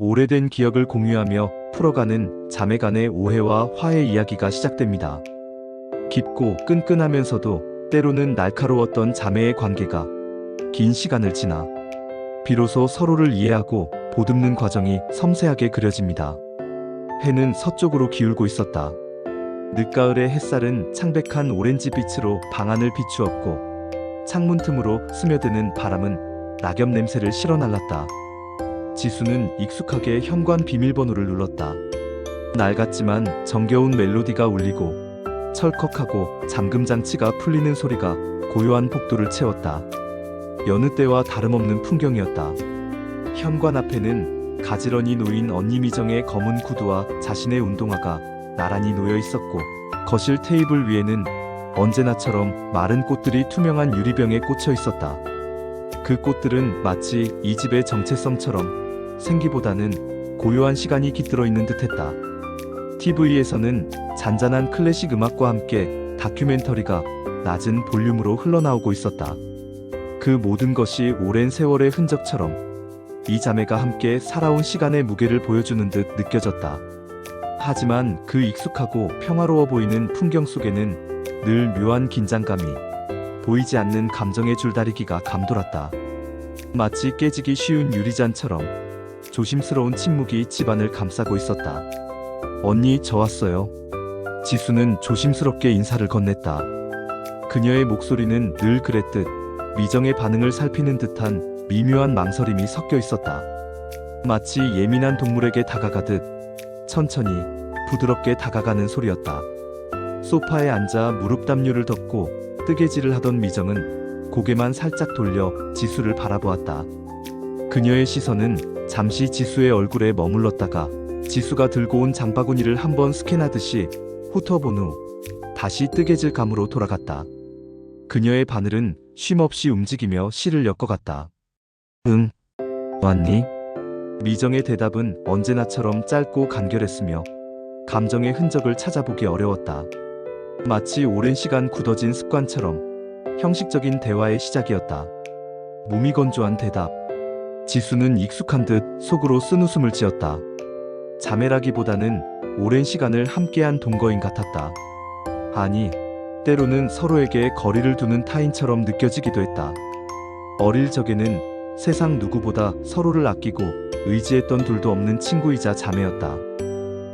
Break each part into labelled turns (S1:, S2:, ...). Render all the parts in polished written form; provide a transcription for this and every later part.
S1: 오래된 기억을 공유하며 풀어가는 자매 간의 오해와 화해 이야기가 시작됩니다. 깊고 끈끈하면서도 때로는 날카로웠던 자매의 관계가 긴 시간을 지나 비로소 서로를 이해하고 보듬는 과정이 섬세하게 그려집니다. 해는 서쪽으로 기울고 있었다. 늦가을의 햇살은 창백한 오렌지빛으로 방안을 비추었고 창문 틈으로 스며드는 바람은 낙엽 냄새를 실어날랐다. 지수는 익숙하게 현관 비밀번호를 눌렀다. 낡았지만 정겨운 멜로디가 울리고 철컥하고 잠금장치가 풀리는 소리가 고요한 복도를 채웠다. 여느 때와 다름없는 풍경이었다. 현관 앞에는 가지런히 놓인 언니 미정의 검은 구두와 자신의 운동화가 나란히 놓여 있었고 거실 테이블 위에는 언제나처럼 마른 꽃들이 투명한 유리병에 꽂혀 있었다. 그 꽃들은 마치 이 집의 정체성처럼 생기보다는 고요한 시간이 깃들어 있는 듯했다. TV에서는 잔잔한 클래식 음악과 함께 다큐멘터리가 낮은 볼륨으로 흘러나오고 있었다. 그 모든 것이 오랜 세월의 흔적처럼 이 자매가 함께 살아온 시간의 무게를 보여주는 듯 느껴졌다. 하지만 그 익숙하고 평화로워 보이는 풍경 속에는 늘 묘한 긴장감이, 보이지 않는 감정의 줄다리기가 감돌았다. 마치 깨지기 쉬운 유리잔처럼 조심스러운 침묵이 집안을 감싸고 있었다. 언니, 저 왔어요. 지수는 조심스럽게 인사를 건넸다. 그녀의 목소리는 늘 그랬듯 미정의 반응을 살피는 듯한 미묘한 망설임이 섞여 있었다. 마치 예민한 동물에게 다가가듯 천천히 부드럽게 다가가는 소리였다. 소파에 앉아 무릎 담요를 덮고 뜨개질을 하던 미정은 고개만 살짝 돌려 지수를 바라보았다. 그녀의 시선은 잠시 지수의 얼굴에 머물렀다가 지수가 들고 온 장바구니를 한번 스캔하듯이 훑어본 후 다시 뜨개질 감으로 돌아갔다. 그녀의 바늘은 쉼없이 움직이며 실을 엮어갔다. 응, 왔니? 미정의 대답은 언제나처럼 짧고 간결했으며 감정의 흔적을 찾아보기 어려웠다. 마치 오랜 시간 굳어진 습관처럼 형식적인 대화의 시작이었다. 무미건조한 대답. 지수는 익숙한 듯 속으로 쓴웃음을 지었다. 자매라기보다는 오랜 시간을 함께한 동거인 같았다. 아니, 때로는 서로에게 거리를 두는 타인처럼 느껴지기도 했다. 어릴 적에는 세상 누구보다 서로를 아끼고 의지했던 둘도 없는 친구이자 자매였다.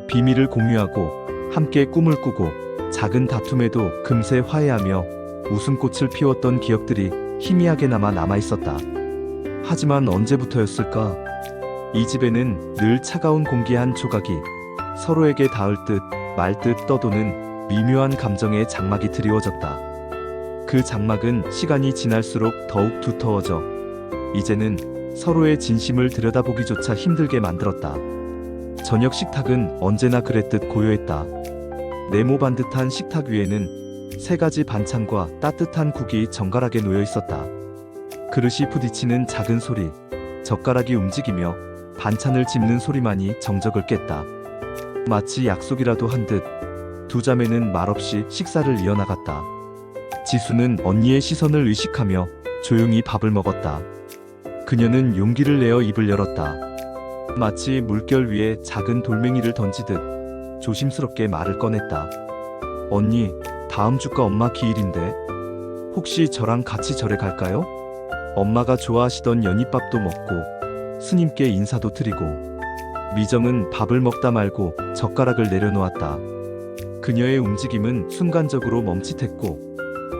S1: 비밀을 공유하고 함께 꿈을 꾸고 작은 다툼에도 금세 화해하며 웃음꽃을 피웠던 기억들이 희미하게 남아있었다. 하지만 언제부터였을까? 이 집에는 늘 차가운 공기 한 조각이 서로에게 닿을 듯 말 듯 떠도는 미묘한 감정의 장막이 드리워졌다. 그 장막은 시간이 지날수록 더욱 두터워져 이제는 서로의 진심을 들여다보기조차 힘들게 만들었다. 저녁 식탁은 언제나 그랬듯 고요했다. 네모 반듯한 식탁 위에는 3가지 반찬과 따뜻한 국이 정갈하게 놓여 있었다. 그릇이 부딪히는 작은 소리, 젓가락이 움직이며 반찬을 집는 소리만이 정적을 깼다. 마치 약속이라도 한 듯 두 자매는 말없이 식사를 이어나갔다. 지수는 언니의 시선을 의식하며 조용히 밥을 먹었다. 그녀는 용기를 내어 입을 열었다. 마치 물결 위에 작은 돌멩이를 던지듯 조심스럽게 말을 꺼냈다. 언니, 다음 주가 엄마 기일인데 혹시 저랑 같이 절에 갈까요? 엄마가 좋아하시던 연잎밥도 먹고 스님께 인사도 드리고. 미정은 밥을 먹다 말고 젓가락을 내려놓았다. 그녀의 움직임은 순간적으로 멈칫했고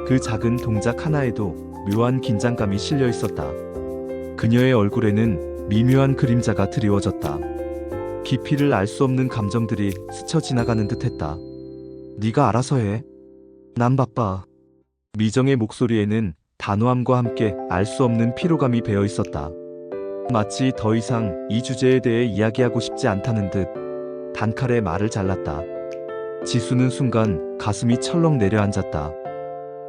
S1: 그 작은 동작 하나에도 묘한 긴장감이 실려 있었다. 그녀의 얼굴에는 미묘한 그림자가 드리워졌다. 깊이를 알 수 없는 감정들이 스쳐 지나가는 듯했다. 네가 알아서 해. 난 바빠. 미정의 목소리에는 단호함과 함께 알 수 없는 피로감이 배어 있었다. 마치 더 이상 이 주제에 대해 이야기하고 싶지 않다는 듯 단칼에 말을 잘랐다. 지수는 순간 가슴이 철렁 내려앉았다.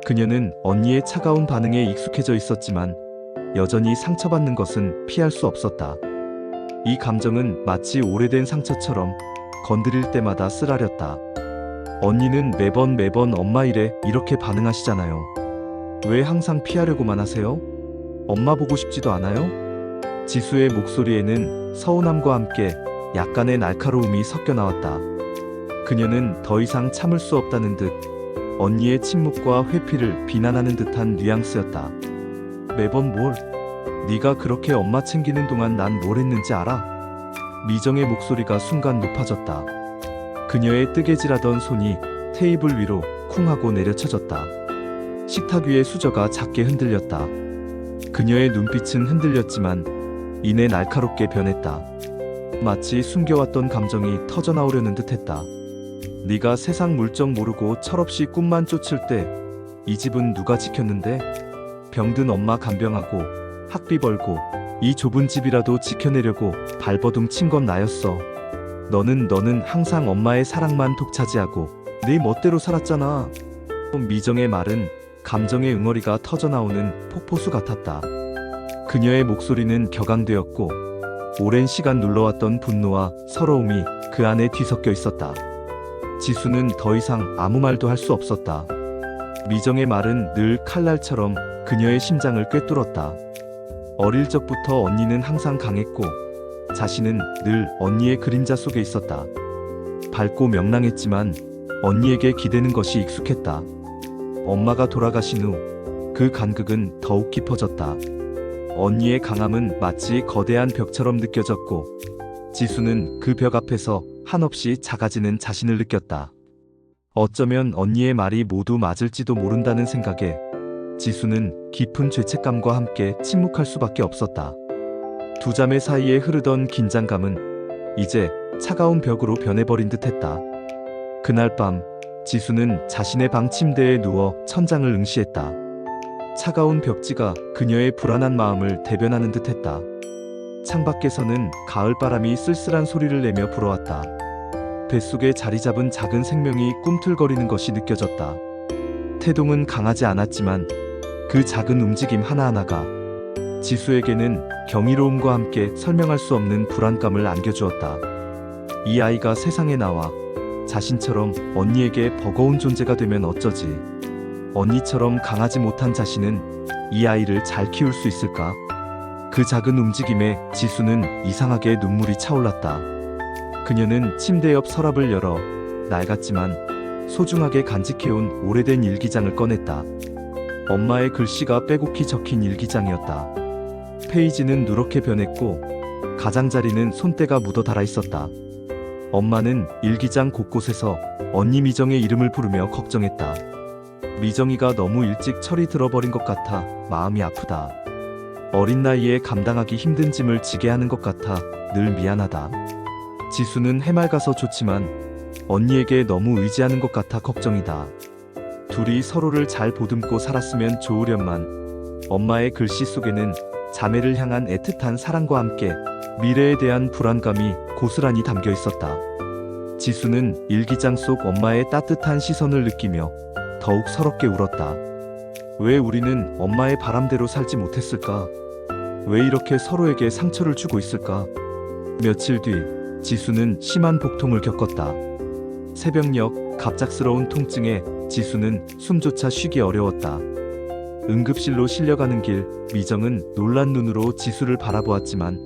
S1: 그녀는 언니의 차가운 반응에 익숙해져 있었지만 여전히 상처받는 것은 피할 수 없었다. 이 감정은 마치 오래된 상처처럼 건드릴 때마다 쓰라렸다. 언니는 매번 엄마 일에 이렇게 반응하시잖아요. 왜 항상 피하려고만 하세요? 엄마 보고 싶지도 않아요? 지수의 목소리에는 서운함과 함께 약간의 날카로움이 섞여 나왔다. 그녀는 더 이상 참을 수 없다는 듯 언니의 침묵과 회피를 비난하는 듯한 뉘앙스였다. 매번 뭘? 네가 그렇게 엄마 챙기는 동안 난 뭘 했는지 알아? 미정의 목소리가 순간 높아졌다. 그녀의 뜨개질하던 손이 테이블 위로 쿵 하고 내려쳐졌다. 식탁 위의 수저가 작게 흔들렸다. 그녀의 눈빛은 흔들렸지만 이내 날카롭게 변했다. 마치 숨겨왔던 감정이 터져나오려는 듯했다. 네가 세상 물정 모르고 철없이 꿈만 쫓을 때 이 집은 누가 지켰는데? 병든 엄마 간병하고 학비 벌고 이 좁은 집이라도 지켜내려고 발버둥 친 건 나였어. 너는 항상 엄마의 사랑만 독차지하고 네 멋대로 살았잖아. 미정의 말은 감정의 응어리가 터져나오는 폭포수 같았다. 그녀의 목소리는 격앙되었고 오랜 시간 눌러왔던 분노와 서러움이 그 안에 뒤섞여 있었다. 지수는 더 이상 아무 말도 할 수 없었다. 미정의 말은 늘 칼날처럼 그녀의 심장을 꿰뚫었다. 어릴 적부터 언니는 항상 강했고 자신은 늘 언니의 그림자 속에 있었다. 밝고 명랑했지만 언니에게 기대는 것이 익숙했다. 엄마가 돌아가신 후 그 간극은 더욱 깊어졌다. 언니의 강함은 마치 거대한 벽처럼 느껴졌고 지수는 그 벽 앞에서 한없이 작아지는 자신을 느꼈다. 어쩌면 언니의 말이 모두 맞을지도 모른다는 생각에 지수는 깊은 죄책감과 함께 침묵할 수밖에 없었다. 두 자매 사이에 흐르던 긴장감은 이제 차가운 벽으로 변해버린 듯했다. 그날 밤 지수는 자신의 방 침대에 누워 천장을 응시했다. 차가운 벽지가 그녀의 불안한 마음을 대변하는 듯했다. 창밖에서는 가을바람이 쓸쓸한 소리를 내며 불어왔다. 뱃속에 자리 잡은 작은 생명이 꿈틀거리는 것이 느껴졌다. 태동은 강하지 않았지만 그 작은 움직임 하나하나가 지수에게는 경이로움과 함께 설명할 수 없는 불안감을 안겨주었다. 이 아이가 세상에 나와 자신처럼 언니에게 버거운 존재가 되면 어쩌지? 언니처럼 강하지 못한 자신은 이 아이를 잘 키울 수 있을까? 그 작은 움직임에 지수는 이상하게 눈물이 차올랐다. 그녀는 침대 옆 서랍을 열어 낡았지만 소중하게 간직해온 오래된 일기장을 꺼냈다. 엄마의 글씨가 빼곡히 적힌 일기장이었다. 페이지는 누렇게 변했고 가장자리는 손때가 묻어 닳아 있었다. 엄마는 일기장 곳곳에서 언니 미정의 이름을 부르며 걱정했다. 미정이가 너무 일찍 철이 들어버린 것 같아 마음이 아프다. 어린 나이에 감당하기 힘든 짐을 지게 하는 것 같아 늘 미안하다. 지수는 해맑아서 좋지만 언니에게 너무 의지하는 것 같아 걱정이다. 둘이 서로를 잘 보듬고 살았으면 좋으련만 엄마의 글씨 속에는 자매를 향한 애틋한 사랑과 함께 미래에 대한 불안감이 고스란히 담겨 있었다. 지수는 일기장 속 엄마의 따뜻한 시선을 느끼며 더욱 서럽게 울었다. 왜 우리는 엄마의 바람대로 살지 못했을까? 왜 이렇게 서로에게 상처를 주고 있을까? 며칠 뒤 지수는 심한 복통을 겪었다. 새벽녘 갑작스러운 통증에 지수는 숨조차 쉬기 어려웠다. 응급실로 실려가는 길 미정은 놀란 눈으로 지수를 바라보았지만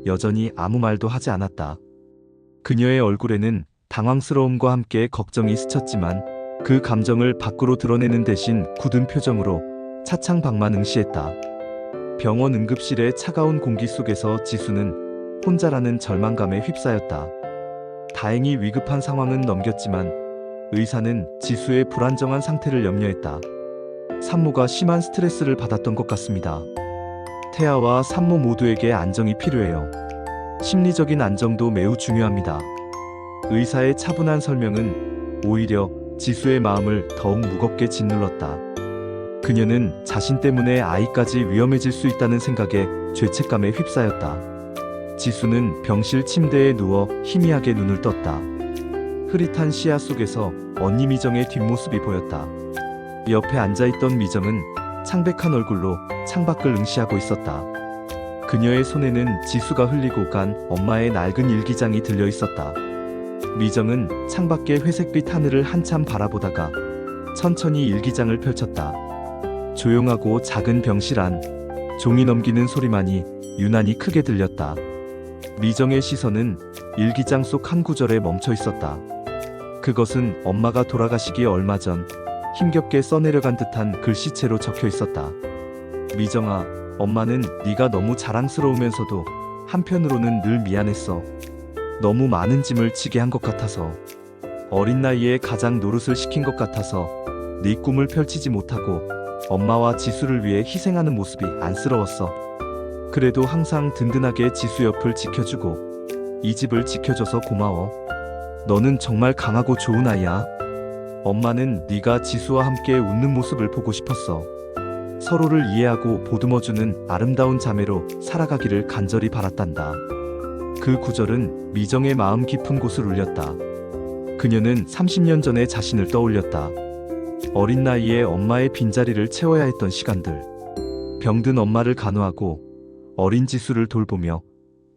S1: 여전히 아무 말도 하지 않았다. 그녀의 얼굴에는 당황스러움과 함께 걱정이 스쳤지만 그 감정을 밖으로 드러내는 대신 굳은 표정으로 차창밖만 응시했다. 병원 응급실의 차가운 공기 속에서 지수는 혼자라는 절망감에 휩싸였다. 다행히 위급한 상황은 넘겼지만 의사는 지수의 불안정한 상태를 염려했다. 산모가 심한 스트레스를 받았던 것 같습니다. 태아와 산모 모두에게 안정이 필요해요. 심리적인 안정도 매우 중요합니다. 의사의 차분한 설명은 오히려 지수의 마음을 더욱 무겁게 짓눌렀다. 그녀는 자신 때문에 아이까지 위험해질 수 있다는 생각에 죄책감에 휩싸였다. 지수는 병실 침대에 누워 희미하게 눈을 떴다. 흐릿한 시야 속에서 언니 미정의 뒷모습이 보였다. 옆에 앉아있던 미정은 창백한 얼굴로 창밖을 응시하고 있었다. 그녀의 손에는 지수가 흘리고 간 엄마의 낡은 일기장이 들려 있었다. 미정은 창밖의 회색빛 하늘을 한참 바라보다가 천천히 일기장을 펼쳤다. 조용하고 작은 병실 안 종이 넘기는 소리만이 유난히 크게 들렸다. 미정의 시선은 일기장 속 한 구절에 멈춰 있었다. 그것은 엄마가 돌아가시기 얼마 전 힘겹게 써내려간 듯한 글씨체로 적혀 있었다. 미정아, 엄마는 네가 너무 자랑스러우면서도 한편으로는 늘 미안했어. 너무 많은 짐을 지게 한 것 같아서. 어린 나이에 가장 노릇을 시킨 것 같아서 네 꿈을 펼치지 못하고 엄마와 지수를 위해 희생하는 모습이 안쓰러웠어. 그래도 항상 든든하게 지수 옆을 지켜주고 이 집을 지켜줘서 고마워. 너는 정말 강하고 좋은 아이야. 엄마는 네가 지수와 함께 웃는 모습을 보고 싶었어. 서로를 이해하고 보듬어주는 아름다운 자매로 살아가기를 간절히 바랐단다. 그 구절은 미정의 마음 깊은 곳을 울렸다. 그녀는 30년 전의 자신을 떠올렸다. 어린 나이에 엄마의 빈자리를 채워야 했던 시간들. 병든 엄마를 간호하고 어린 지수를 돌보며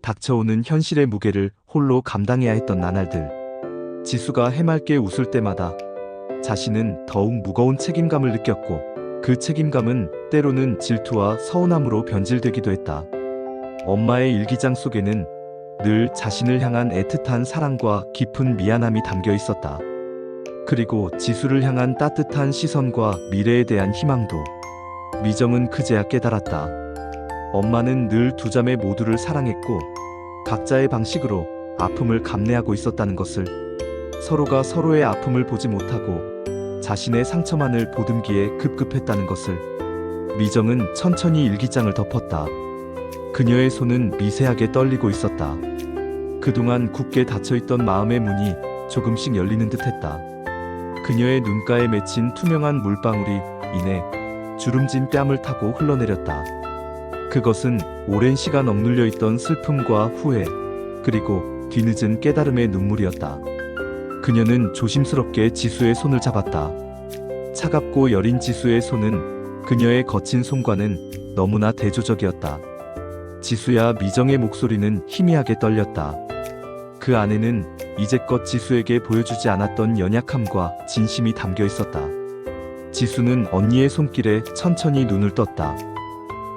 S1: 닥쳐오는 현실의 무게를 홀로 감당해야 했던 나날들. 지수가 해맑게 웃을 때마다 자신은 더욱 무거운 책임감을 느꼈고 그 책임감은 때로는 질투와 서운함으로 변질되기도 했다. 엄마의 일기장 속에는 늘 자신을 향한 애틋한 사랑과 깊은 미안함이 담겨 있었다. 그리고 지수를 향한 따뜻한 시선과 미래에 대한 희망도. 미정은 그제야 깨달았다. 엄마는 늘 두 자매 모두를 사랑했고 각자의 방식으로 아픔을 감내하고 있었다는 것을. 서로가 서로의 아픔을 보지 못하고 자신의 상처만을 보듬기에 급급했다는 것을. 미정은 천천히 일기장을 덮었다. 그녀의 손은 미세하게 떨리고 있었다. 그동안 굳게 닫혀있던 마음의 문이 조금씩 열리는 듯했다. 그녀의 눈가에 맺힌 투명한 물방울이 이내 주름진 뺨을 타고 흘러내렸다. 그것은 오랜 시간 억눌려 있던 슬픔과 후회, 그리고 뒤늦은 깨달음의 눈물이었다. 그녀는 조심스럽게 지수의 손을 잡았다. 차갑고 여린 지수의 손은 그녀의 거친 손과는 너무나 대조적이었다. 지수야, 미정의 목소리는 희미하게 떨렸다. 그 안에는 이제껏 지수에게 보여주지 않았던 연약함과 진심이 담겨 있었다. 지수는 언니의 손길에 천천히 눈을 떴다.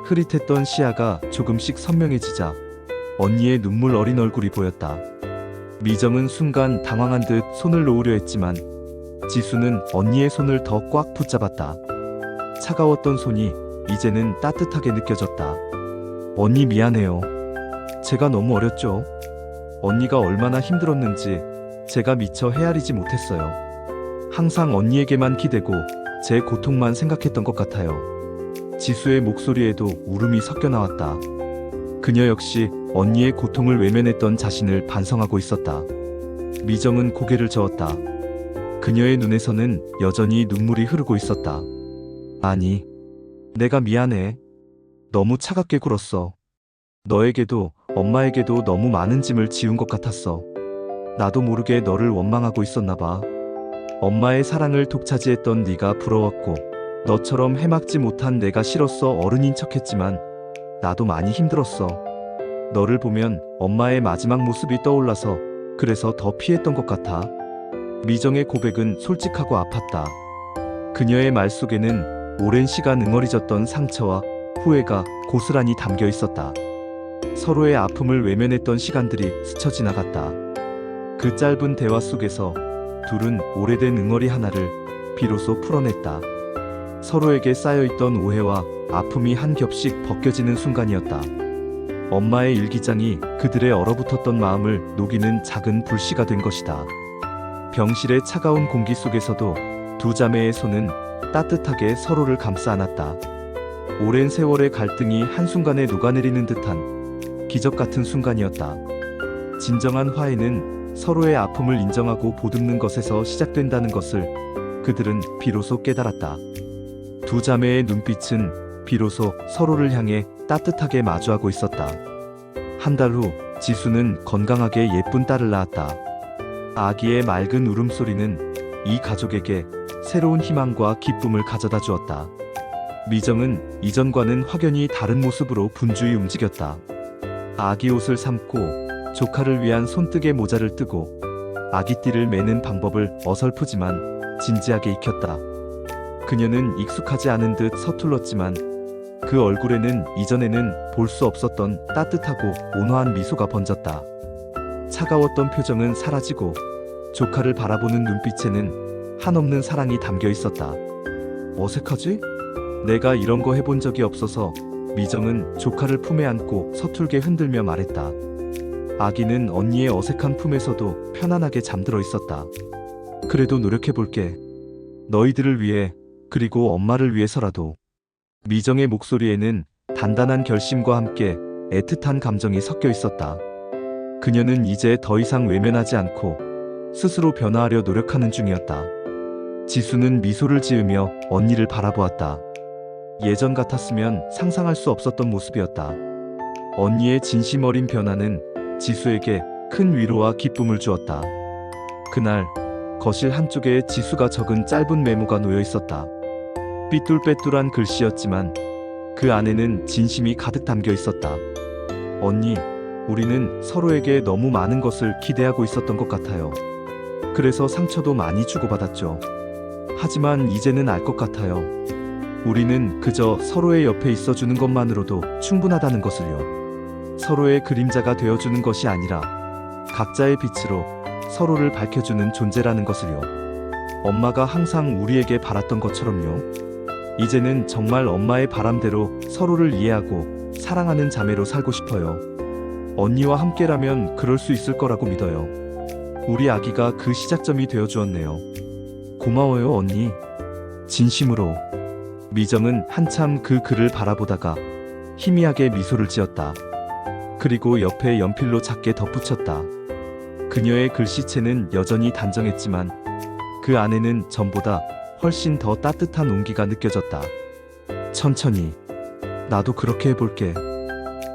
S1: 흐릿했던 시야가 조금씩 선명해지자 언니의 눈물 어린 얼굴이 보였다. 미정은 순간 당황한 듯 손을 놓으려 했지만 지수는 언니의 손을 더 꽉 붙잡았다. 차가웠던 손이 이제는 따뜻하게 느껴졌다. 언니 미안해요. 제가 너무 어렸죠. 언니가 얼마나 힘들었는지 제가 미처 헤아리지 못했어요. 항상 언니에게만 기대고 제 고통만 생각했던 것 같아요. 지수의 목소리에도 울음이 섞여 나왔다. 그녀 역시 언니의 고통을 외면했던 자신을 반성하고 있었다. 미정은 고개를 저었다. 그녀의 눈에서는 여전히 눈물이 흐르고 있었다. 아니, 내가 미안해. 너무 차갑게 굴었어. 너에게도 엄마에게도 너무 많은 짐을 지운 것 같았어. 나도 모르게 너를 원망하고 있었나 봐. 엄마의 사랑을 독차지했던 네가 부러웠고 너처럼 해맑지 못한 내가 싫었어. 어른인 척했지만 나도 많이 힘들었어. 너를 보면 엄마의 마지막 모습이 떠올라서 그래서 더 피했던 것 같아. 미정의 고백은 솔직하고 아팠다. 그녀의 말 속에는 오랜 시간 응어리졌던 상처와 후회가 고스란히 담겨 있었다. 서로의 아픔을 외면했던 시간들이 스쳐 지나갔다. 그 짧은 대화 속에서 둘은 오래된 응어리 하나를 비로소 풀어냈다. 서로에게 쌓여있던 오해와 아픔이 한 겹씩 벗겨지는 순간이었다. 엄마의 일기장이 그들의 얼어붙었던 마음을 녹이는 작은 불씨가 된 것이다. 병실의 차가운 공기 속에서도 두 자매의 손은 따뜻하게 서로를 감싸 안았다. 오랜 세월의 갈등이 한순간에 녹아내리는 듯한 기적 같은 순간이었다. 진정한 화해는 서로의 아픔을 인정하고 보듬는 것에서 시작된다는 것을 그들은 비로소 깨달았다. 두 자매의 눈빛은 비로소 서로를 향해 따뜻하게 마주하고 있었다. 한 달 후 지수는 건강하게 예쁜 딸을 낳았다. 아기의 맑은 울음소리는 이 가족에게 새로운 희망과 기쁨을 가져다 주었다. 미정은 이전과는 확연히 다른 모습으로 분주히 움직였다. 아기 옷을 삶고 조카를 위한 손뜨개 모자를 뜨고 아기띠를 매는 방법을 어설프지만 진지하게 익혔다. 그녀는 익숙하지 않은 듯 서툴렀지만 그 얼굴에는 이전에는 볼 수 없었던 따뜻하고 온화한 미소가 번졌다. 차가웠던 표정은 사라지고 조카를 바라보는 눈빛에는 한없는 사랑이 담겨 있었다. 어색하지? 내가 이런 거 해본 적이 없어서 미정은 조카를 품에 안고 서툴게 흔들며 말했다. 아기는 언니의 어색한 품에서도 편안하게 잠들어 있었다. 그래도 노력해볼게. 너희들을 위해, 그리고 엄마를 위해서라도. 미정의 목소리에는 단단한 결심과 함께 애틋한 감정이 섞여 있었다. 그녀는 이제 더 이상 외면하지 않고 스스로 변화하려 노력하는 중이었다. 지수는 미소를 지으며 언니를 바라보았다. 예전 같았으면 상상할 수 없었던 모습이었다. 언니의 진심 어린 변화는 지수에게 큰 위로와 기쁨을 주었다. 그날 거실 한쪽에 지수가 적은 짧은 메모가 놓여 있었다. 삐뚤빼뚤한 글씨였지만 그 안에는 진심이 가득 담겨 있었다. 언니, 우리는 서로에게 너무 많은 것을 기대하고 있었던 것 같아요. 그래서 상처도 많이 주고받았죠. 하지만 이제는 알 것 같아요. 우리는 그저 서로의 옆에 있어주는 것만으로도 충분하다는 것을요. 서로의 그림자가 되어주는 것이 아니라 각자의 빛으로 서로를 밝혀주는 존재라는 것을요. 엄마가 항상 우리에게 바랐던 것처럼요. 이제는 정말 엄마의 바람대로 서로를 이해하고 사랑하는 자매로 살고 싶어요. 언니와 함께라면 그럴 수 있을 거라고 믿어요. 우리 아기가 그 시작점이 되어주었네요. 고마워요, 언니. 진심으로. 미정은 한참 그 글을 바라보다가 희미하게 미소를 지었다. 그리고 옆에 연필로 작게 덧붙였다. 그녀의 글씨체는 여전히 단정했지만 그 안에는 전보다 훨씬 더 따뜻한 온기가 느껴졌다. 천천히. 나도 그렇게 해볼게.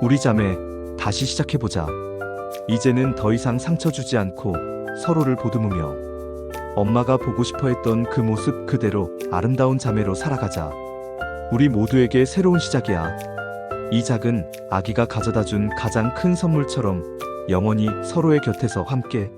S1: 우리 자매, 다시 시작해보자. 이제는 더 이상 상처 주지 않고 서로를 보듬으며 엄마가 보고 싶어 했던 그 모습 그대로 아름다운 자매로 살아가자. 우리 모두에게 새로운 시작이야. 이 작은 아기가 가져다준 가장 큰 선물처럼 영원히 서로의 곁에서 함께